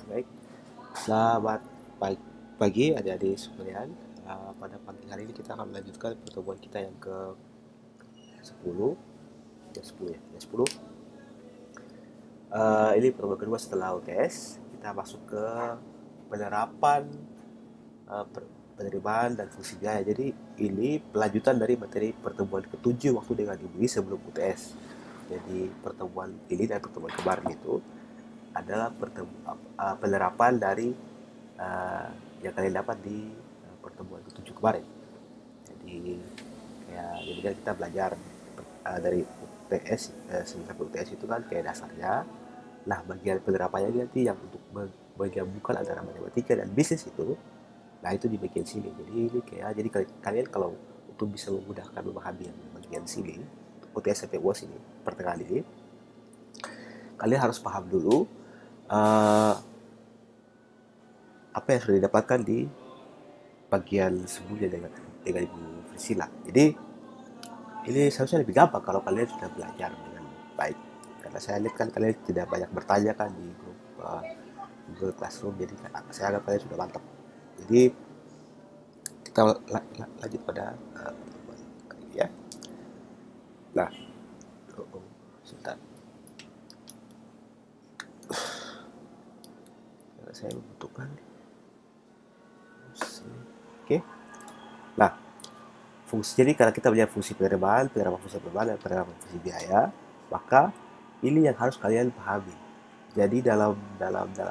Baik, selamat pagi adik-adik sekalian. Pada pagi hari ini kita akan melanjutkan pertemuan kita yang ke 10, ya 10 ya, ya 10. Ini pertemuan kedua setelah UTS. Kita masuk ke penerapan penerimaan dan fungsi biaya. Jadi ini pelanjutan dari materi pertemuan ke-7 waktu dengan Ibu sebelum UTS. Jadi pertemuan ini dan pertemuan kemarin itu adalah penerapan dari yang kalian dapat di pertemuan ke-7 kemarin. Jadi kan kita belajar dari UTS semester UTS itu kan kayak dasarnya. Nah, bagian penerapannya nanti yang untuk menggabungkan antara matematika dan bisnis itu, nah itu di bagian sini. Jadi kalian kalau untuk bisa memudahkan memahami yang bagian sini, UTS sampai UAS ini, pertengahan ini, kalian harus paham dulu uh, apa yang sudah didapatkan di bagian sebelumnya dengan Ibu Priscilla. Jadi ini seharusnya lebih gampang kalau kalian sudah belajar dengan baik. Karena saya lihat kan kalian tidak banyak bertanya kan di grup Google Classroom, jadi saya anggap kalian sudah mantap. Jadi kita lanjut pada pertemuan kali ini ya. Nah, sebentar. Saya membutuhkan. Oke. Nah, jadi karena kita punya fungsi penerimaan fungsi penerimaan, dan penerimaan fungsi biaya, maka ini yang harus kalian pahami. Jadi dalam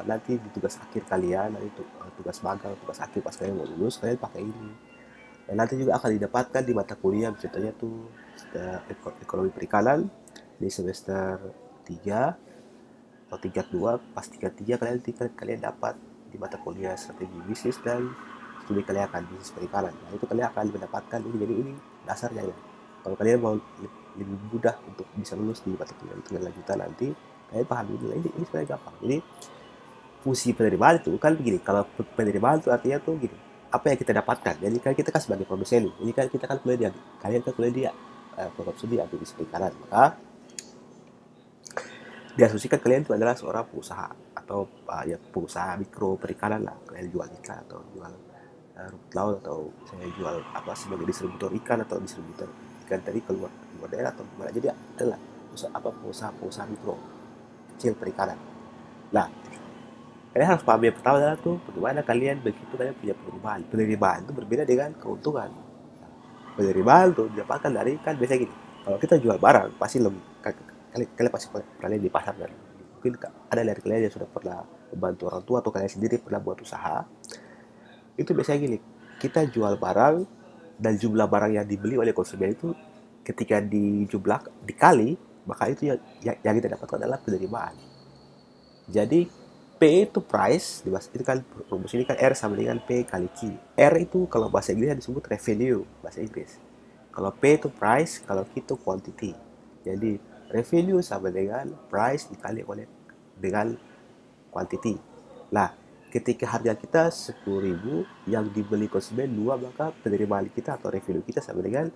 nanti di tugas akhir kalian, nanti tugas magang, tugas akhir pas kalian mau lulus, kalian pakai ini. Dan nanti juga akan didapatkan di mata kuliah, contohnya tuh ekonomi perikanan di semester 3 atau tingkat 2, pas tingkat 3 kalian dapat di mata kuliah strategi bisnis dan studi kalian bisnis perikanan. Nah, itu kalian akan mendapatkan ini, jadi ini dasarnya ya. Kalau kalian mau lebih mudah untuk bisa lulus di mata kuliah lanjutan nanti, kalian paham ini sebenarnya gampang. Jadi fungsi penerimaan itu kan begini, kalau penerimaan itu artinya tuh gini, apa yang kita dapatkan. Jadi kan kita kan sebagai produsen, ini kan kita kan kuliah di, kalian kan kuliah di program studi bisnis perikanan, maka diasumsikan kalian itu adalah seorang pengusaha atau ya pengusaha mikro perikanan lah. Kalian jual ikan atau jual rumput laut, atau saya jual apa sebagai distributor ikan atau distributor ikan tadi keluar daerah atau gimana. Jadi adalah pengusaha mikro kecil perikanan. Nah, kalian harus paham yang pertama adalah tuh bagaimana kalian begitu kalian punya penerimaan. Penerimaan itu berbeda dengan keuntungan. Penerimaan tuh didapatkan dari, kan biasanya gini, kalau kita jual barang pasti lebih, kalian pasti pernah lihat di pasar kan, mungkin ada dari kalian yang sudah pernah membantu orang tua atau kalian sendiri pernah buat usaha. Itu biasanya gini, kita jual barang dan jumlah barang yang dibeli oleh konsumen itu ketika dijumlah dikali, maka itu yang kita dapatkan adalah penerimaan. Jadi P itu price, itu kan rumus ini kan R sama dengan P kali Q. R itu kalau bahasa Inggrisnya disebut revenue, bahasa Inggris. Kalau P itu price, kalau Q itu quantity. Jadi revenue sama dengan price dikali oleh dengan quantity. Nah, ketika harga kita 10.000, yang dibeli konsumen 2, maka penerimaan kita atau revenue kita sama dengan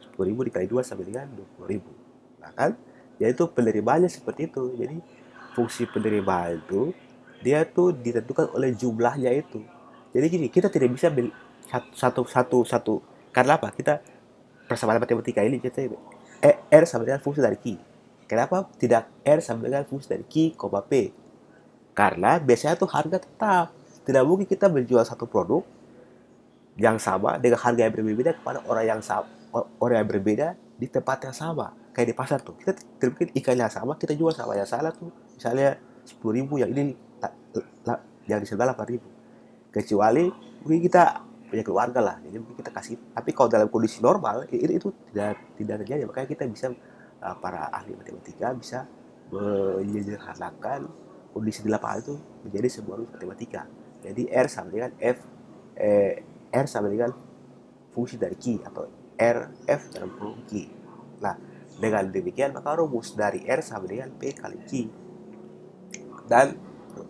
10.000 dikali 2 sama dengan 20.000. Nah kan, yaitu penerimaannya seperti itu. Jadi fungsi penerimaan itu dia tuh ditentukan oleh jumlahnya itu. Jadi gini, kita tidak bisa beli satu karena apa? Kita persamaan matematika ini kita R sama dengan fungsi dari Q. Kenapa tidak R sama dengan fungsi dari Q, P? Karena biasanya tuh harga tetap. Tidak mungkin kita menjual satu produk yang sama dengan harga yang berbeda kepada orang yang berbeda di tempat yang sama. Kayak di pasar tuh, kita tidak mungkin ikan yang sama kita jual sama yang salah tuh. Misalnya 10.000, yang ini yang di sebelah 8.000. Kecuali mungkin kita punya keluarga lah, jadi mungkin kita kasih. Tapi kalau dalam kondisi normal itu tidak terjadi. Makanya kita bisa, para ahli matematika bisa menyederhanakan kondisi di lapangan itu menjadi sebuah rumus matematika. Jadi R sama dengan fungsi dari Q atau RF dalam kurung Q. Nah, dengan demikian maka rumus dari R sama dengan P kali Q. Dan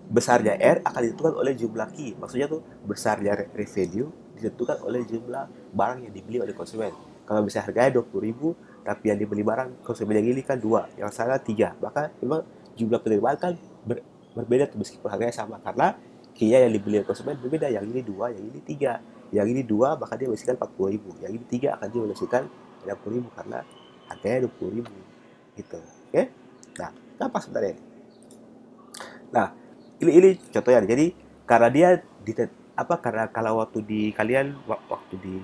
besarnya R akan ditentukan oleh jumlah Q. Maksudnya tuh besarnya revenue ditentukan oleh jumlah barang yang dibeli oleh konsumen. Kalau bisa harganya 20.000, tapi yang dibeli barang konsumen yang ini kan 2, yang salah 3, maka memang jumlah penerimaan kan berbeda tuh meskipun harganya sama, karena Kia yang dibeli konsumen berbeda, yang ini 2, yang ini 3. Yang ini 2 maka dia menghasilkan 40.000, yang ini 3 akan dia menghasilkan 60.000 karena harganya 20.000 gitu. Oke? Nah, apa sebenarnya ini? Nah, ini contohnya. Jadi karena dia di apa, karena kalau waktu di kalian waktu di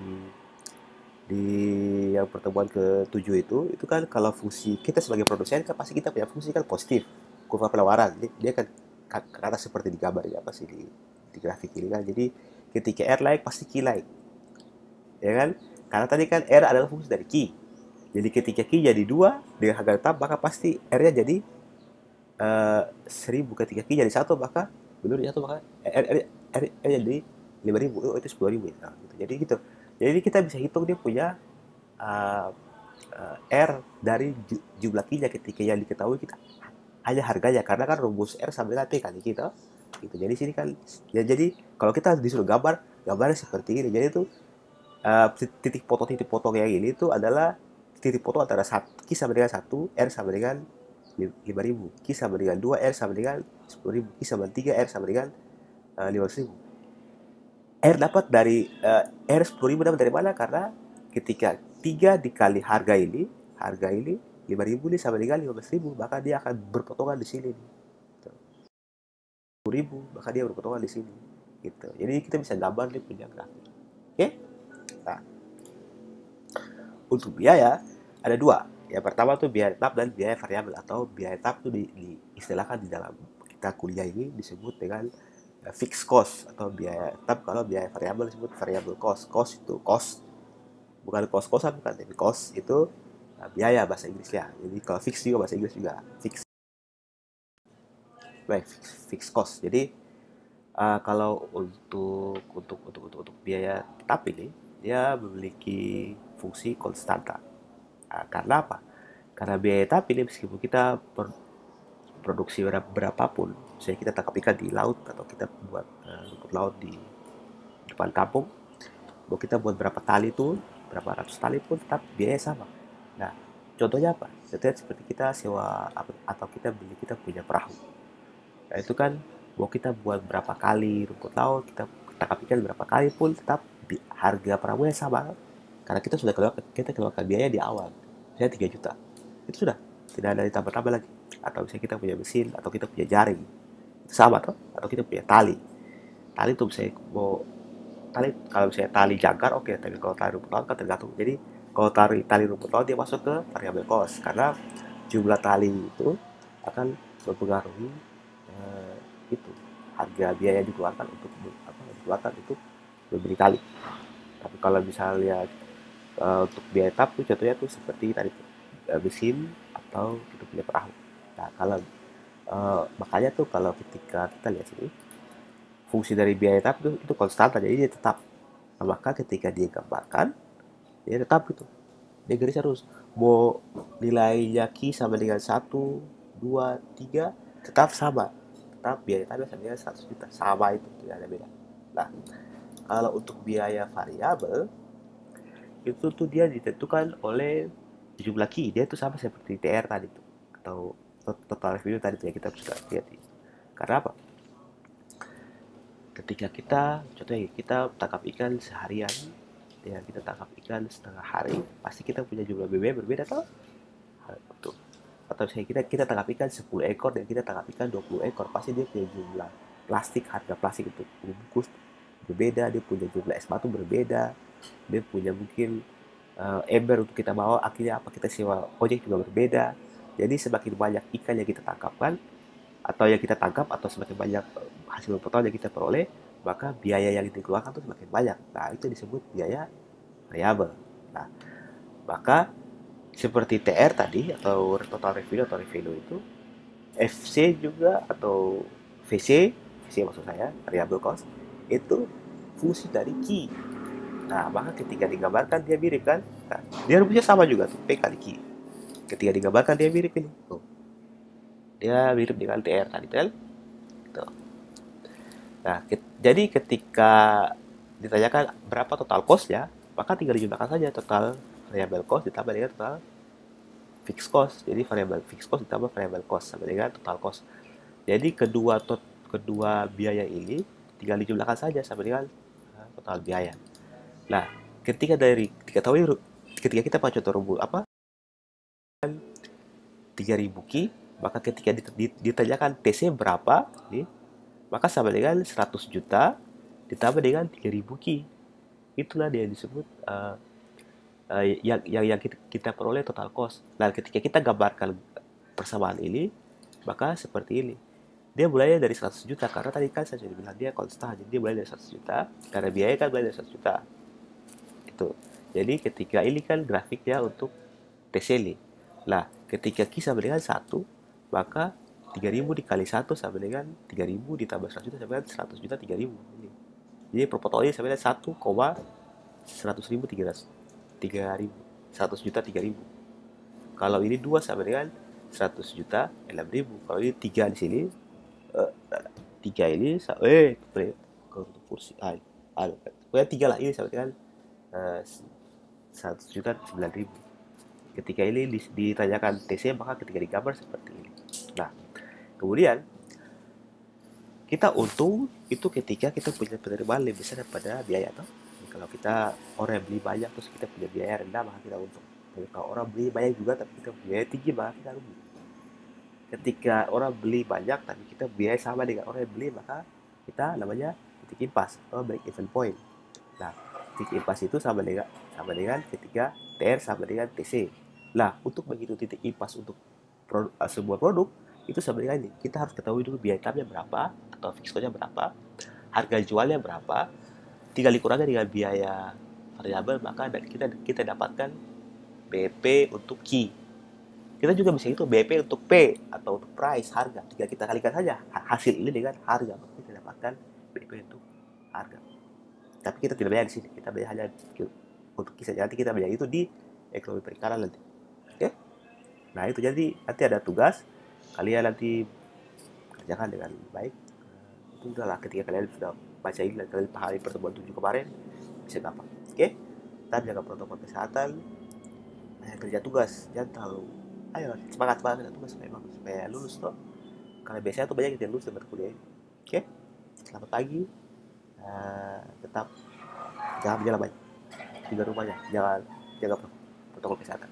yang pertemuan ke-7 itu kan, kalau fungsi kita sebagai produsen kan pasti kita punya fungsi kan positif, kurva penawaran. Dia kan ke atas seperti di gambar ya, apa sih di grafik ini kan. Jadi ketika R naik pasti Q naik, ya kan? Karena tadi kan R adalah fungsi dari Q. Jadi ketika Q jadi 2 dengan harga tetap, maka pasti R-nya jadi 1.000. Ketika Q jadi 1 maka benar ya, maka R jadi 5.000. Oh, itu 10.000 ya. Nah, gitu. Jadi gitu. Jadi kita bisa hitung dia punya uh, R dari jumlah Q-nya ketika yang diketahui kita hanya harganya, karena kan rumus R sama dengan T kali gitu. Gitu. Jadi sini kan ya, jadi kalau kita disuruh gambarnya seperti ini. Jadi itu titik foto kayak gini itu adalah titik foto antara Q sama dengan 1, R sama dengan 5.000, Q sama dengan 2, R sama dengan 10.000, Q sama 3, R sama dengan 15.000. R dapat dari R 10.000 dapat dari mana? Karena ketika 3 dikali harga ini 5.000 ini sama dengan 15.000, maka dia akan berpotongan di sini. 10.000, maka dia berpotongan di sini. Gitu. Jadi kita bisa gambar dia punya grafik. Oke? Nah, untuk biaya ada dua. Yang pertama tuh biaya tetap dan biaya variabel, atau biaya tetap tuh diistilahkan di dalam kita kuliah ini disebut dengan fixed cost atau biaya tetap. Kalau biaya variabel disebut variable cost. Cost itu cost, bukan kos-kosan, bukan, tapi cost itu biaya bahasa Inggrisnya. Jadi kalau fix juga bahasa Inggris juga fix. Baik, fixed cost. Jadi kalau untuk biaya tetap ini, dia memiliki fungsi konstanta. Karena apa? Karena biaya tetap ini meskipun kita produksi berapapun, misalnya kita tangkap ikan di laut atau kita buat rumput laut di depan kampung, mau kita buat berapa tali tuh, berapa ratus tali pun tetap biaya sama. Nah, contohnya apa? Contohnya seperti kita sewa atau kita punya perahu. Nah, itu kan mau kita buat berapa kali rumput laut, kita tangkap ikan berapa kali pun tetap harga perahunya sama. Karena kita keluarkan biaya di awal, misalnya 3 juta. Itu sudah, tidak ada ditambah-tambah lagi. Atau misalnya kita punya mesin, atau kita punya jaring, itu sama toh. Atau kita punya tali tuh misalnya mau kalau misalnya tali jangkar oke, tapi kalau tali rumput laut kan tergantung. Jadi kalau tali rumput laut dia masuk ke variable cost, karena jumlah tali itu akan mempengaruhi itu harga biaya dikeluarkan untuk membeli tali. Tapi kalau misalnya untuk biaya tetap tuh contohnya tuh seperti tadi mesin atau kita punya perahu. Nah, kalau makanya tuh kalau ketika kita lihat sini, fungsi dari biaya tetap itu konstanta, jadi dia tetap. Nah, maka ketika dia gambarkan, dia tetap gitu. Dia garis terus. Mau nilainya Q sama dengan 1, 2, 3, tetap sama. Tetap biaya tetap sama dengan 100 juta. Sama itu, tidak ada beda. Nah, kalau untuk biaya variabel, itu tuh dia ditentukan oleh jumlah Q. Dia itu sama seperti TR tadi tuh. Atau total revenue tadi tuh yang kita sudah lihat. Karena apa? Ketika contohnya kita tangkap ikan seharian, dengan kita tangkap ikan setengah hari, pasti kita punya jumlah BB berbeda toh. Betul. Atau misalnya kita tangkap ikan 10 ekor dan kita tangkap ikan 20 ekor, pasti dia punya jumlah harga plastik untuk bungkus berbeda, dia punya jumlah es batu berbeda, dia punya mungkin ember untuk kita bawa, akhirnya apa, kita sewa ojek juga berbeda. Jadi semakin banyak ikan yang kita tangkapkan atau yang kita tangkap, atau semakin banyak hasil potong yang kita peroleh, maka biaya yang dikeluarkan itu semakin banyak. Nah, itu disebut biaya variabel. Nah, maka seperti TR tadi atau total revenue itu, FC juga atau VC maksud saya, variable cost, itu fungsi dari Q. Nah, maka ketika digambarkan dia mirip kan? Nah, dia rumusnya sama juga tuh, P kali Q. Ketika digambarkan dia mirip ini. Tuh. Dia mirip dengan TR tadi kan? Tuh. Nah, jadi ketika ditanyakan berapa total cost-nya, maka tinggal dijumlahkan saja total variable cost ditambah dengan total fixed cost. Jadi variable fixed cost ditambah variable cost sama dengan total cost. Jadi kedua biaya ini tinggal dijumlahkan saja sama dengan total biaya. Nah, ketika kita pakai contoh rumus apa 3.000 ki, maka ketika ditanyakan TC berapa, nih, maka sama dengan 100 juta ditambah dengan 3.000 ki. Itulah dia disebut yang kita peroleh total cost. Nah, ketika kita gambarkan persamaan ini, maka seperti ini. Dia mulai dari 100 juta karena tadi kan saya sudah bilang dia konstan. Jadi dia mulai dari 100 juta karena biaya kan mulai dari 100 juta. Itu. Jadi ketika ini kan grafiknya untuk TCL. Nah, ketika Q sama dengan 1, maka 3.000 dikali 1 sama dengan 3.000 ditambah 100 juta sama dengan 100 juta 3.000. Ini. Jadi perpotongannya sama dengan 1,100.000 3.000. 100 juta 3.000. Kalau ini 2 sama dengan 100 juta 6.000. Kalau ini 3 di sini, 3 ini, kursi, pokoknya 3 lah, ini sama dengan 100 juta 9.000. Ketika ini ditanyakan TC, maka ketika digambar seperti ini. Nah, kemudian kita untung itu ketika kita punya penerimaan lebih besar daripada biaya toh. Kalau kita orang yang beli banyak terus kita punya biaya rendah, maka kita untung. Tapi kalau orang beli banyak juga tapi kita biaya tinggi, maka kita rugi. Ketika orang beli banyak tapi kita biaya sama dengan orang yang beli, maka kita namanya titik impas atau break even point. Nah, titik impas itu sama dengan ketika TR sama dengan TC. Nah, untuk begitu titik impas untuk sebuah produk itu sama dengan ini. Kita harus ketahui dulu biaya tamnya berapa atau fixed cost-nya berapa, harga jualnya berapa, tinggal dikurangkan dengan biaya variabel, maka kita dapatkan BP untuk Q. Kita juga bisa itu BP untuk P atau untuk price, harga. Jika kita kalikan saja hasil ini dengan harga, maka kita dapatkan BP untuk harga. Tapi kita tidak bayar di sini, kita bayar hanya untuk kisah. Nanti kita bayar itu di ekonomi perikanan nanti. Oke? Nah itu, jadi nanti ada tugas, kalian nanti kerjakan dengan baik. Itu udahlah, ketika kalian sudah baca ini dan kalian pahami pertemuan 7 kemarin, bisa gampang. Oke? Tetap jaga protokol kesehatan, kerja tugas, jangan terlalu, ayo semangat banget kerja tugas supaya lulus toh. Karena biasanya tuh banyak yang lulus dari kuliah ini. Oke? Selamat pagi. Tetap jangan berjalan banyak, tinggal rumahnya, jangan jaga protokol kesehatan.